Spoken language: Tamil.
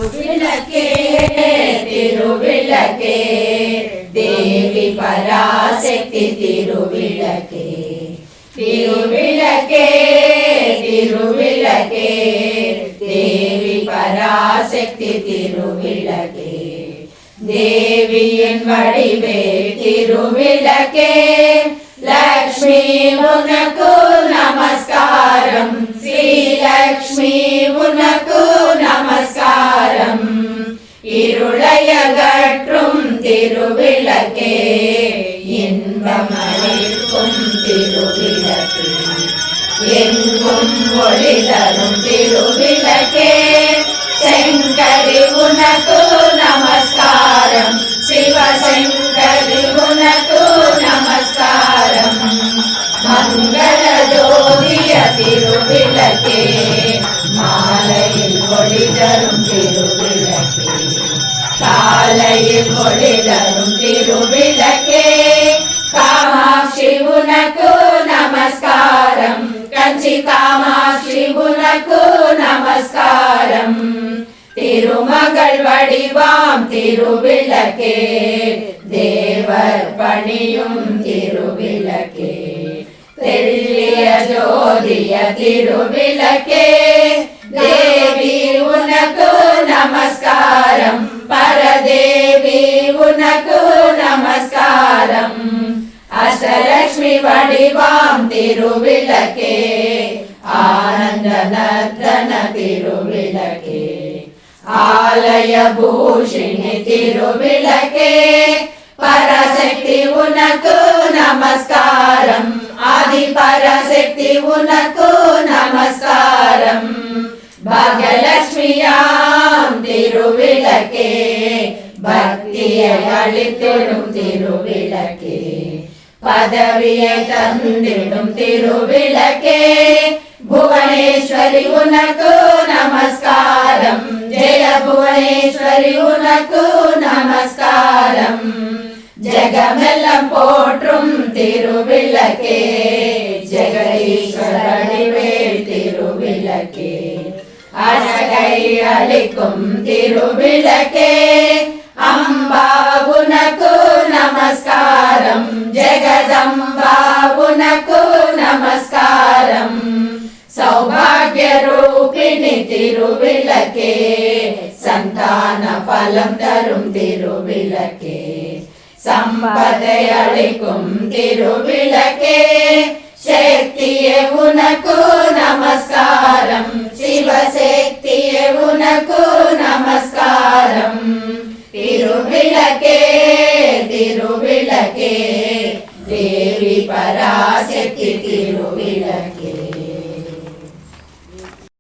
விளக்கே திருவிளக்கே தேவி பராசக்தி திருவிளக்கே திருவிளக்கே திருவிளக்கே தேவி பராசக்தி திருவிளக்கே தேவியின் வடிவே திருவிளக்கே லக்ஷ்மி உனக்கு நமஸ்காரம் ஸ்ரீ லக்ஷ்மி உனக்கு நமஸ்காரம் இருளையகற்றும் திருவிளக்கே இன்பமளிக்கும் திருவிளக்கே எங்கும் ஒளி தரும் திருவிளக்கே செங்கரி உனக்கு நமஸ்காரம் சிவசங்கரி உனக்கு நமஸ்காரம் மங்கள ஜோதிய திருவிளக்கே மாலையில் ஒளி தரும் திருவிளக்கே காலையில் ஒளி தரும் திருவிளக்கே காமாட்சி உனக்கு நமஸ்காரம் கஞ்சி காமாட்சி உனக்கு நமஸ்காரம் திருமகள் வடிவாம் திருவிளக்கே தேவர் பணியும் திருவிளக்கே தெள்ளிய ஜோதிய திருவிளக்கே தேவி உனக்கு நமஸ்காரம் பரதேவி உனக்கு நமஸ்காரம் அஷ்டலக்ஷ்மி வடிவாம் திருவிளக்கே ஆனந்த நர்த்தன திருவிளக்கே ஆலய பூஷிணி திருவிளக்கே பராசக்தி உனக்கு நமஸ்காரம் ஆதி பராசக்தி உனக்கு நமஸ்காரம் பாக்யலட்சுமியாம் திருவிளக்கே பக்தியை அளித்திடும் திருவிளக்கே பதவியை தந்திடும் திருவிளக்கே புவனேஸ்வரி உனக்கு நமஸ்காரம் ஜெய புவனேஸ்வரி உனக்கு நமஸ்காரம் ஜெகமெல்லாம் போற்றும் திருவிளக்கே ஜெகதீஸ்வரடிவேல் திருவிளக்கே அழகை அளிக்கும் திருவிளக்கே அம்பா உனக்கு நமஸ்காரம் ஜெகதம்பா உனக்கு நமஸ்காரம் சௌபாகிய ரூபிணி திருவிளக்கே சந்தான பலம் தரும் திருவிளக்கே சம்பதை அளிக்கும் திருவிளக்கே சக்தியே உனக்கு நமஸ்காரம் சிவசக்தியே உனக்கு நமஸ்காரம் திருவிளக்கே திருவிளக்கே தேவி பராசக்தி திருவிளக்கே